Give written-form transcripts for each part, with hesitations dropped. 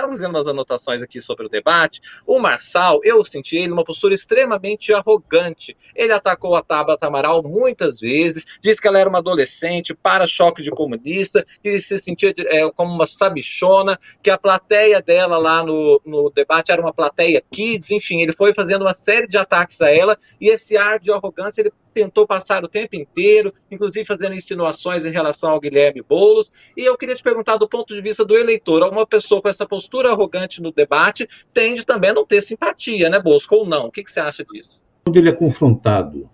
estava fazendo umas anotações aqui sobre o debate. O Marçal, eu senti ele numa postura extremamente arrogante. Ele atacou a Tabata Amaral muitas vezes, disse que ela era uma adolescente, para-choque de comunista, que se sentia como uma sabichona, que a plateia dela lá no debate era uma plateia kids, enfim, ele foi fazendo uma série de ataques a ela, e esse ar de arrogância ele tentou passar o tempo inteiro, inclusive fazendo insinuações em relação ao Guilherme Boulos. E eu queria te perguntar, do ponto de vista do eleitor, uma pessoa com essa postura arrogante no debate tende também a não ter simpatia, né, Bosco, ou não? O que você acha disso? Quando ele é confrontado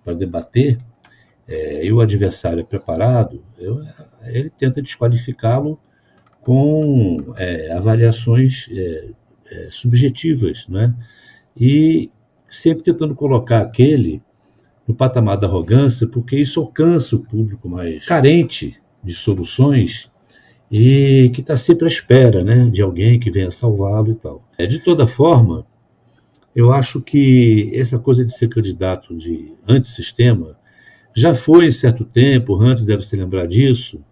para debater, e o adversário é preparado, ele tenta desqualificá-lo com avaliações subjetivas, né? E sempre tentando colocar aquele no patamar da arrogância, porque isso alcança o público mais carente de soluções e que está sempre à espera, né, de alguém que venha salvá-lo e tal. De toda forma, eu acho que essa coisa de ser candidato de antissistema já foi em certo tempo, o Hans deve se lembrar disso,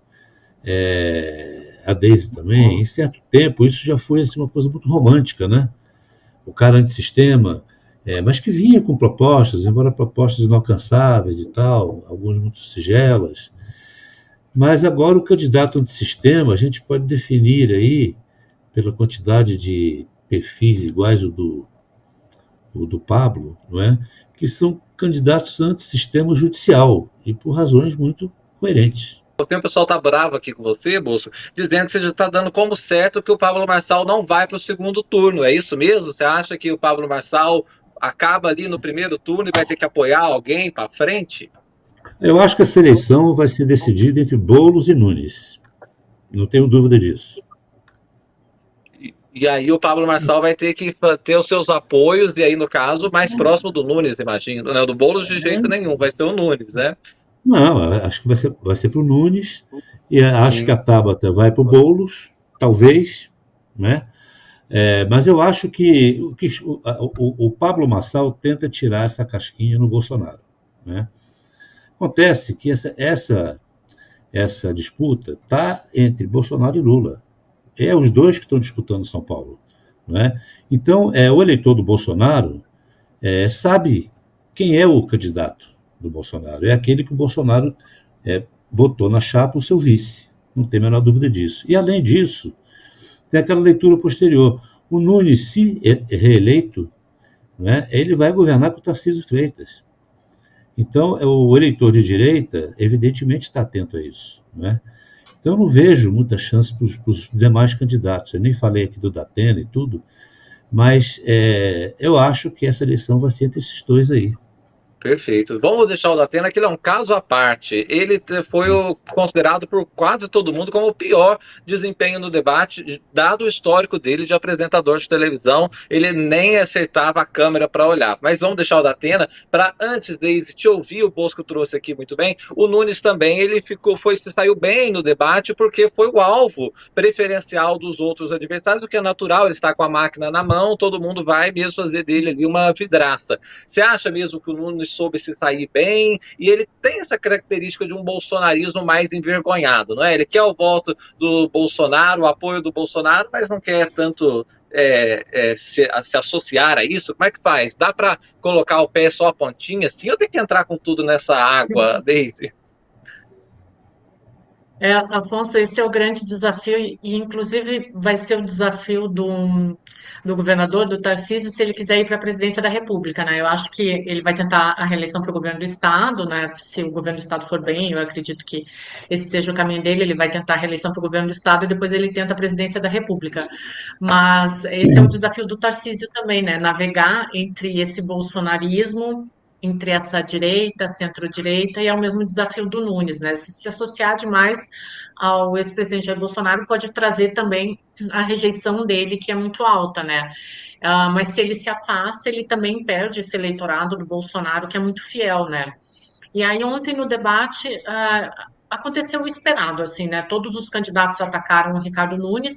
a Daisy também, em certo tempo isso já foi assim, uma coisa muito romântica, né? O cara antissistema, mas que vinha com propostas, embora propostas inalcançáveis e tal, algumas muito sigelas. Mas agora o candidato antissistema, a gente pode definir aí, pela quantidade de perfis iguais ao do Pablo, não é? Que são candidatos antissistema judicial, e por razões muito coerentes. O pessoal tá bravo aqui com você, Bolso, dizendo que você já está dando como certo que o Pablo Marçal não vai para o segundo turno. É isso mesmo? Você acha que o Pablo Marçal acaba ali no primeiro turno e vai ter que apoiar alguém para frente? Eu acho que essa eleição vai ser decidida entre Boulos e Nunes. Não tenho dúvida disso. E aí o Pablo Marçal vai ter que ter os seus apoios, e aí, no caso, mais próximo do Nunes, imagino. Né? Do Boulos de jeito nenhum, vai ser o Nunes, né? Não, acho que vai ser para o Nunes, e acho Sim. que a Tabata vai para o Boulos, talvez, né? Mas eu acho que o Pablo Marçal tenta tirar essa casquinha no Bolsonaro, né? Acontece que essa disputa está entre Bolsonaro e Lula. É os dois que estão disputando São Paulo, né? Então, o eleitor do Bolsonaro sabe quem é o candidato do Bolsonaro. É aquele que o Bolsonaro botou na chapa o seu vice. Não tem a menor dúvida disso. E, além disso, tem aquela leitura posterior. O Nunes, se reeleito, né, ele vai governar com o Tarcísio Freitas. Então, o eleitor de direita, evidentemente, está atento a isso, né? Então, eu não vejo muita chance para os demais candidatos. Eu nem falei aqui do Datena e tudo, mas eu acho que essa eleição vai ser entre esses dois aí. Perfeito. Vamos deixar o Datena, que ele é um caso à parte. Ele foi considerado por quase todo mundo como o pior desempenho no debate, dado o histórico dele de apresentador de televisão. Ele nem acertava a câmera para olhar. Mas vamos deixar o Datena para, antes de te ouvir, o Bosco trouxe aqui muito bem. O Nunes também, ele saiu bem no debate, porque foi o alvo preferencial dos outros adversários, o que é natural. Ele está com a máquina na mão, todo mundo vai mesmo fazer dele ali uma vidraça. Você acha mesmo que o Nunes soube se sair bem, e ele tem essa característica de um bolsonarismo mais envergonhado, não é? Ele quer o voto do Bolsonaro, o apoio do Bolsonaro, mas não quer tanto se associar a isso. Como é que faz? Dá para colocar o pé só a pontinha assim, ou tem que entrar com tudo nessa água, Daisy? Afonso, esse é o grande desafio, e inclusive vai ser o desafio do governador, do Tarcísio, se ele quiser ir para a presidência da República, né? Eu acho que ele vai tentar a reeleição para o governo do Estado, né? Se o governo do Estado for bem, eu acredito que esse seja o caminho dele, ele vai tentar a reeleição para o governo do Estado e depois ele tenta a presidência da República. Mas esse é o desafio do Tarcísio também, né? Navegar entre esse bolsonarismo, entre essa direita, centro-direita, e é o mesmo desafio do Nunes, né? Se associar demais ao ex-presidente Jair Bolsonaro pode trazer também a rejeição dele, que é muito alta, né? Mas se ele se afasta, ele também perde esse eleitorado do Bolsonaro, que é muito fiel, né? E aí ontem no debate aconteceu o esperado, assim, né? Todos os candidatos atacaram o Ricardo Nunes.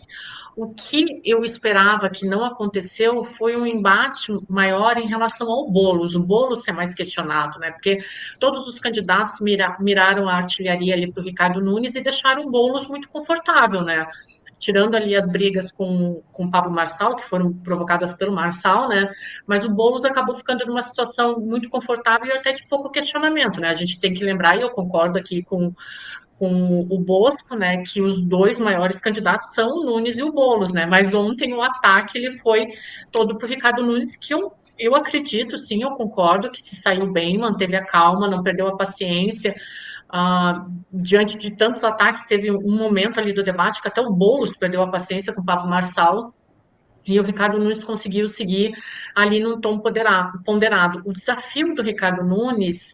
O que eu esperava que não aconteceu foi um embate maior em relação ao Boulos, o Boulos ser mais questionado, né? Porque todos os candidatos miraram a artilharia ali para o Ricardo Nunes e deixaram o Boulos muito confortável, né? tirando ali as brigas com o Pablo Marçal, que foram provocadas pelo Marçal, né? Mas o Boulos acabou ficando numa situação muito confortável e até de pouco questionamento, né? A gente tem que lembrar, e eu concordo aqui com o Bosco, né, que os dois maiores candidatos são o Nunes e o Boulos, né, mas ontem o ataque ele foi todo para o Ricardo Nunes, que eu acredito, sim, eu concordo que se saiu bem, manteve a calma, não perdeu a paciência, diante de tantos ataques, teve um momento ali do debate que até o Boulos perdeu a paciência com o Pablo Marçal, e o Ricardo Nunes conseguiu seguir ali num tom ponderado. O desafio do Ricardo Nunes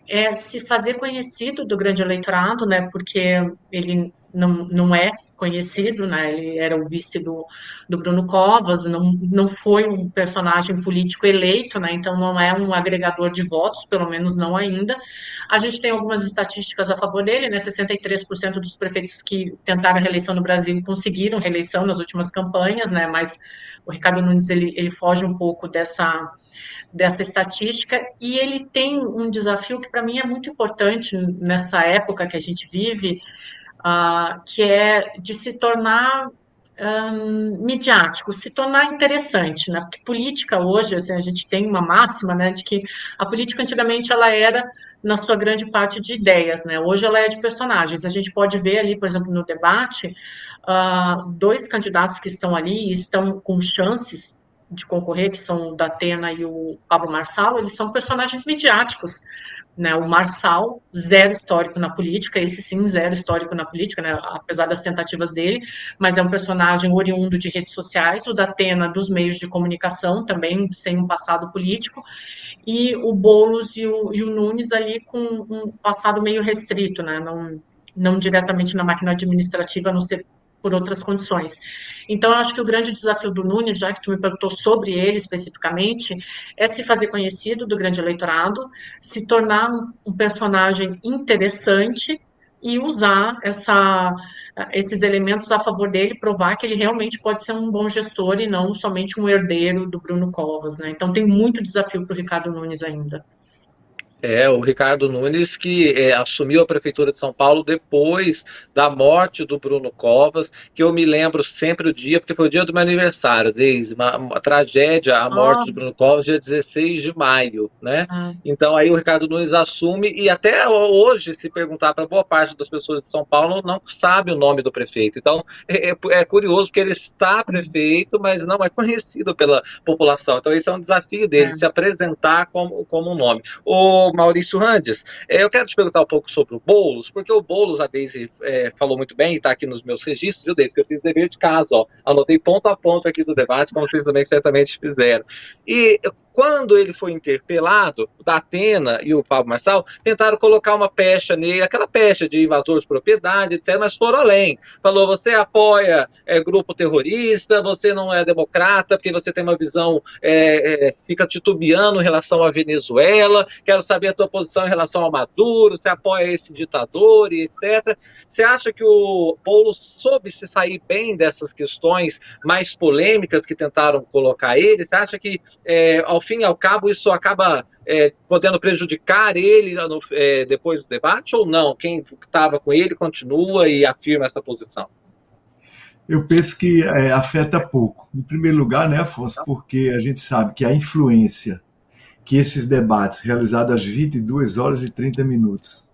é se fazer conhecido do grande eleitorado, né? Porque ele não é conhecido, né? Ele era o vice do Bruno Covas, não foi um personagem político eleito, né? Então não é um agregador de votos, pelo menos não ainda. A gente tem algumas estatísticas a favor dele, né? 63% dos prefeitos que tentaram a reeleição no Brasil conseguiram reeleição nas últimas campanhas, né? Mas o Ricardo Nunes ele foge um pouco dessa estatística e ele tem um desafio que para mim é muito importante nessa época que a gente vive, que é de se tornar midiático, se tornar interessante, né? Porque política hoje, assim, a gente tem uma máxima, né, de que a política antigamente ela era na sua grande parte de ideias, né? Hoje ela é de personagens. A gente pode ver ali, por exemplo, no debate, dois candidatos que estão ali e estão com chances de concorrer, que são o Datena e o Pablo Marçal, eles são personagens midiáticos, né? O Marçal, zero histórico na política, esse sim, zero histórico na política, né? Apesar das tentativas dele, mas é um personagem oriundo de redes sociais, o Datena dos meios de comunicação, também sem um passado político, e o Boulos e o Nunes ali com um passado meio restrito, né? Não diretamente na máquina administrativa, a não ser por outras condições. Então, eu acho que o grande desafio do Nunes, já que tu me perguntou sobre ele especificamente, é se fazer conhecido do grande eleitorado, se tornar um personagem interessante e usar esses elementos a favor dele, provar que ele realmente pode ser um bom gestor e não somente um herdeiro do Bruno Covas, né? Então, tem muito desafio para o Ricardo Nunes ainda. O Ricardo Nunes que assumiu a Prefeitura de São Paulo depois da morte do Bruno Covas, que eu me lembro sempre o dia, porque foi o dia do meu aniversário, desde uma tragédia, a morte do Bruno Covas, dia 16 de maio, né? Então aí o Ricardo Nunes assume, e até hoje, se perguntar para boa parte das pessoas de São Paulo, não sabe o nome do prefeito. Então é curioso, porque ele está prefeito, mas não é conhecido pela população. Então esse é um desafio dele, se apresentar como um nome. O Maurício Randes, eu quero te perguntar um pouco sobre o Boulos, porque o Boulos, a Deise falou muito bem, e está aqui nos meus registros, viu, Deise, que eu fiz dever de casa, ó, anotei ponto a ponto aqui do debate, como vocês também certamente fizeram. E quando ele foi interpelado, o Datena e o Pablo Marçal tentaram colocar uma pecha nele, aquela pecha de invasor de propriedade, etc., mas foram além. Falou, você apoia grupo terrorista, você não é democrata, porque você tem uma visão, fica titubeando em relação à Venezuela, quero saber a tua posição em relação ao Maduro, você apoia esse ditador e etc. Você acha que o Boulos soube se sair bem dessas questões mais polêmicas que tentaram colocar ele? Você acha que, ao fim e ao cabo, isso acaba podendo prejudicar ele depois do debate ou não? Quem estava com ele continua e afirma essa posição? Eu penso que afeta pouco. Em primeiro lugar, né, Afonso, porque a gente sabe que a influência que esses debates realizados às 22 horas e 30 minutos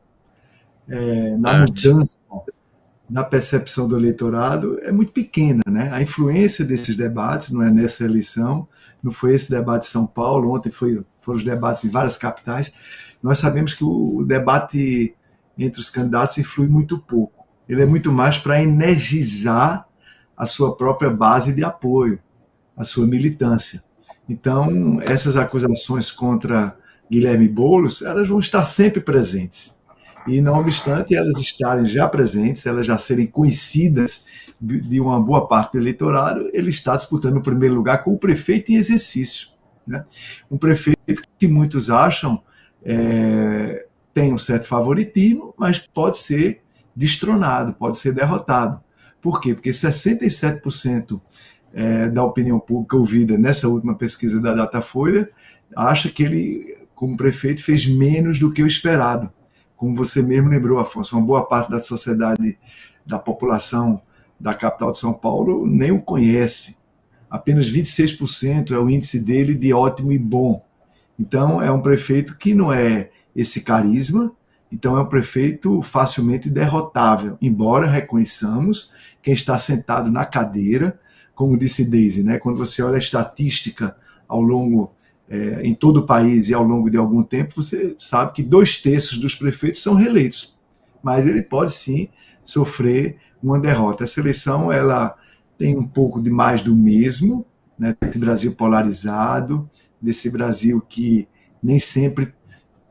na mudança, na percepção do eleitorado, é muito pequena, né? A influência desses debates não é nessa eleição, não foi esse debate de São Paulo, ontem foram os debates em várias capitais. Nós sabemos que o debate entre os candidatos influi muito pouco. Ele é muito mais para energizar a sua própria base de apoio, a sua militância. Então, essas acusações contra Guilherme Boulos, elas vão estar sempre presentes. E, não obstante elas estarem já presentes, elas já serem conhecidas de uma boa parte do eleitorado, ele está disputando o primeiro lugar com o prefeito em exercício, né? Um prefeito que muitos acham tem um certo favoritismo, mas pode ser destronado, pode ser derrotado. Por quê? Porque 67% da opinião pública ouvida nessa última pesquisa da Datafolha acha que ele, como prefeito, fez menos do que o esperado. Como você mesmo lembrou, Afonso, uma boa parte da sociedade, da população da capital de São Paulo nem o conhece. Apenas 26% é o índice dele de ótimo e bom. Então, é um prefeito que não é esse carisma, então é um prefeito facilmente derrotável, embora reconheçamos quem está sentado na cadeira, como disse Daisy, né? Quando você olha a estatística ao longo, em todo o país e ao longo de algum tempo, você sabe que 2/3 dos prefeitos são reeleitos, mas ele pode sim sofrer uma derrota. Essa eleição, ela tem um pouco de mais do mesmo, né? Desse Brasil polarizado, desse Brasil que nem sempre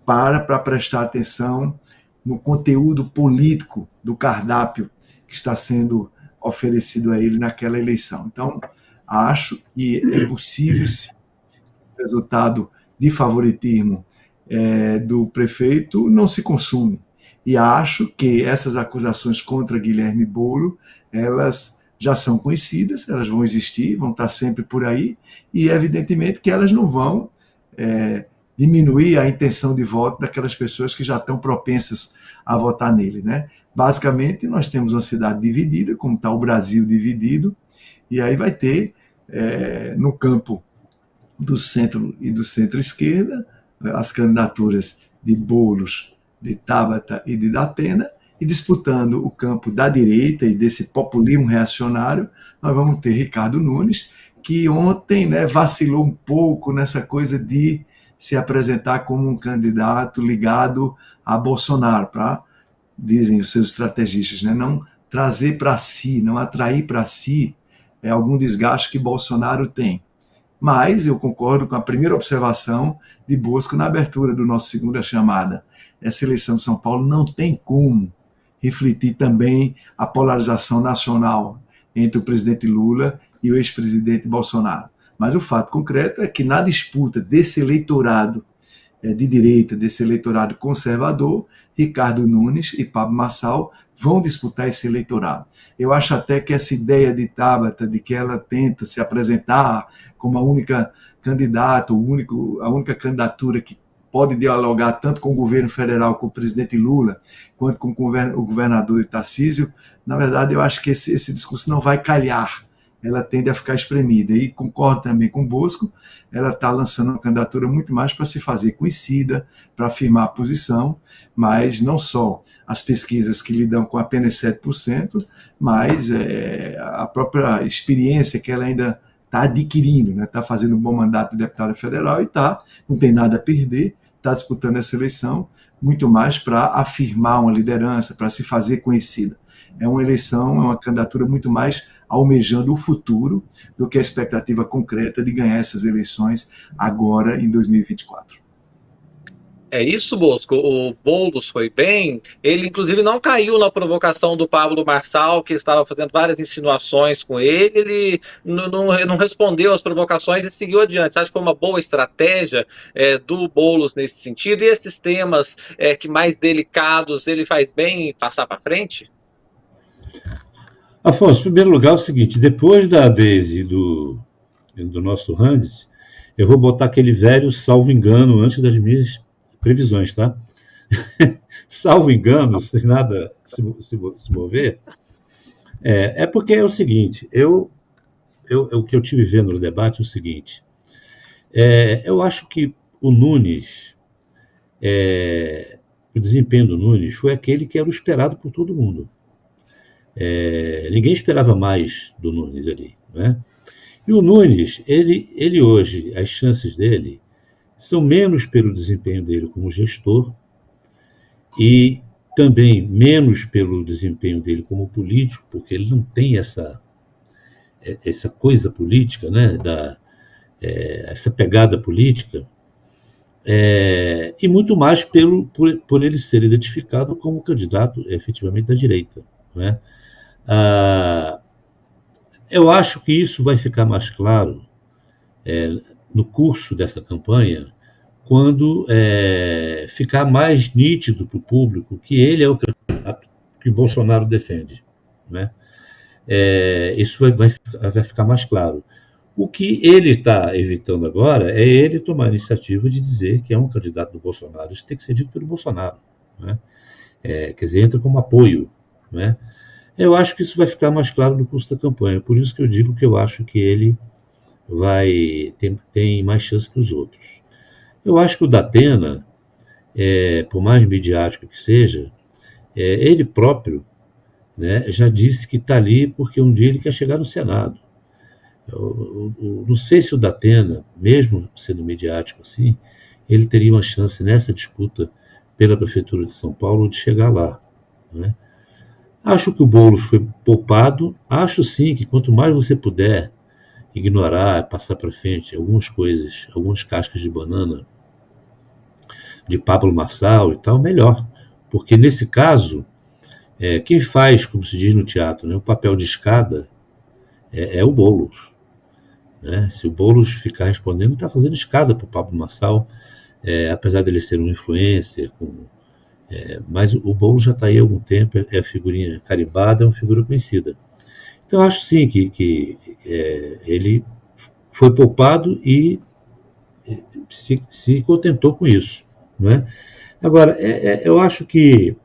para prestar atenção no conteúdo político do cardápio que está sendo oferecido a ele naquela eleição. Então, acho que é possível, sim, o resultado de favoritismo do prefeito não se consume. E acho que essas acusações contra Guilherme Boulos, elas já são conhecidas, elas vão existir, vão estar sempre por aí, e evidentemente que elas não vão diminuir a intenção de voto daquelas pessoas que já estão propensas a votar nele, né? Basicamente, nós temos uma cidade dividida, como está o Brasil dividido, e aí vai ter, no campo do centro e do centro-esquerda, as candidaturas de Boulos, de Tabata e de Datena, e disputando o campo da direita e desse populismo reacionário, nós vamos ter Ricardo Nunes, que ontem, né, vacilou um pouco nessa coisa de se apresentar como um candidato ligado a Bolsonaro, para, dizem os seus estrategistas, né, não trazer para si, não atrair para si algum desgaste que Bolsonaro tem. Mas eu concordo com a primeira observação de Bosco na abertura do nosso segunda chamada. Essa eleição de São Paulo não tem como refletir também a polarização nacional entre o presidente Lula e o ex-presidente Bolsonaro. Mas o fato concreto é que na disputa desse eleitorado de direita, desse eleitorado conservador, Ricardo Nunes e Pablo Marçal vão disputar esse eleitorado. Eu acho até que essa ideia de Tabata, de que ela tenta se apresentar como a única candidata, a única candidatura que pode dialogar tanto com o governo federal, com o presidente Lula, quanto com o governador Tarcísio, na verdade eu acho que esse discurso não vai calhar. Ela tende a ficar espremida. E concordo também com o Bosco, ela está lançando uma candidatura muito mais para se fazer conhecida, para afirmar a posição, mas não só as pesquisas que lidam com apenas 7%, mas a própria experiência que ela ainda está adquirindo, né? Está fazendo um bom mandato de deputada federal e não tem nada a perder, está disputando essa eleição muito mais para afirmar uma liderança, para se fazer conhecida. É uma eleição, é uma candidatura muito mais almejando o futuro do que a expectativa concreta de ganhar essas eleições agora em 2024. É isso, Bosco. O Boulos foi bem. Ele, inclusive, não caiu na provocação do Pablo Marçal, que estava fazendo várias insinuações com ele. Ele não respondeu às provocações e seguiu adiante. Você acha que foi uma boa estratégia do Boulos nesse sentido? E esses temas que mais delicados, ele faz bem em passar para frente? Afonso, em primeiro lugar, é o seguinte: depois da Daisy e do nosso Randes, eu vou botar aquele velho salvo engano antes das minhas previsões, tá? Salvo engano, sem nada se mover, é porque é o seguinte: o que eu tive vendo no debate é o seguinte: eu acho que o Nunes, o desempenho do Nunes foi aquele que era o esperado por todo mundo. Ninguém esperava mais do Nunes ali, né? E o Nunes, ele hoje, as chances dele são menos pelo desempenho dele como gestor e também menos pelo desempenho dele como político, porque ele não tem essa coisa política, né? Essa pegada política, e muito mais por ele ser identificado como candidato efetivamente da direita, né? Eu acho que isso vai ficar mais claro no curso dessa campanha, quando ficar mais nítido para o público que ele é o candidato que Bolsonaro defende, né? Isso vai ficar mais claro. O que ele está evitando agora é ele tomar a iniciativa de dizer que é um candidato do Bolsonaro. Isso tem que ser dito pelo Bolsonaro, né? Quer dizer, entra como apoio, né? Eu acho que isso vai ficar mais claro no curso da campanha, por isso que eu digo que eu acho que ele tem mais chance que os outros. Eu acho que o Datena, por mais midiático que seja, ele próprio, né, já disse que está ali porque um dia ele quer chegar no Senado. Eu não sei se o Datena, mesmo sendo midiático assim, ele teria uma chance nessa disputa pela Prefeitura de São Paulo de chegar lá, né? Acho que o Boulos foi poupado, acho sim que quanto mais você puder ignorar, passar para frente algumas coisas, algumas cascas de banana de Pablo Marçal e tal, melhor. Porque nesse caso, quem faz, como se diz no teatro, né, o papel de escada é o Boulos, né? Se o Boulos ficar respondendo, ele está fazendo escada para o Pablo Marçal, apesar dele ser um influencer, mas o Boulos já está aí há algum tempo, é figurinha carimbada, é uma figura conhecida. Então, acho sim que ele foi poupado e se contentou com isso, não é? Agora, eu acho que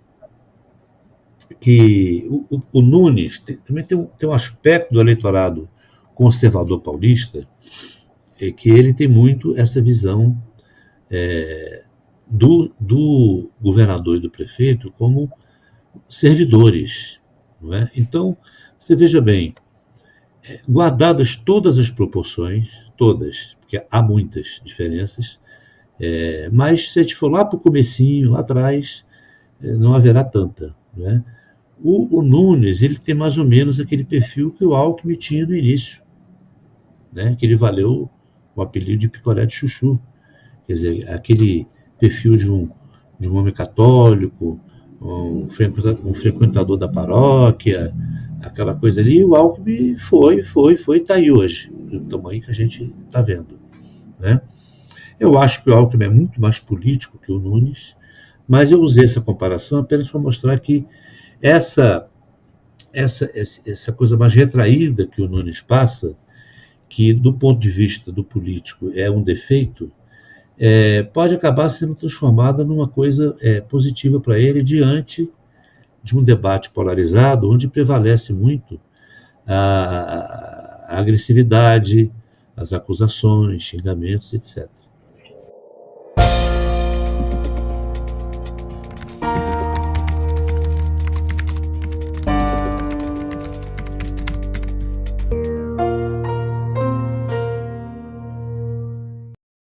o Nunes também tem um aspecto do eleitorado conservador paulista, que ele tem muito essa visão do governador e do prefeito como servidores, não é? Então, você veja bem, guardadas todas as proporções, todas, porque há muitas diferenças, mas se a gente for lá para o comecinho, lá atrás, não haverá tanta, né? O Nunes, ele tem mais ou menos aquele perfil que o Alckmin tinha no início, né? Que ele valeu o apelido de picolé de chuchu, quer dizer, aquele perfil de um homem católico, um frequentador da paróquia, aquela coisa ali. O Alckmin foi, está aí hoje, do tamanho que a gente está vendo, né? Eu acho que o Alckmin é muito mais político que o Nunes, mas eu usei essa comparação apenas para mostrar que essa coisa mais retraída que o Nunes passa, que do ponto de vista do político é um defeito, pode acabar sendo transformada numa coisa positiva para ele diante de um debate polarizado, onde prevalece muito a agressividade, as acusações, xingamentos, etc.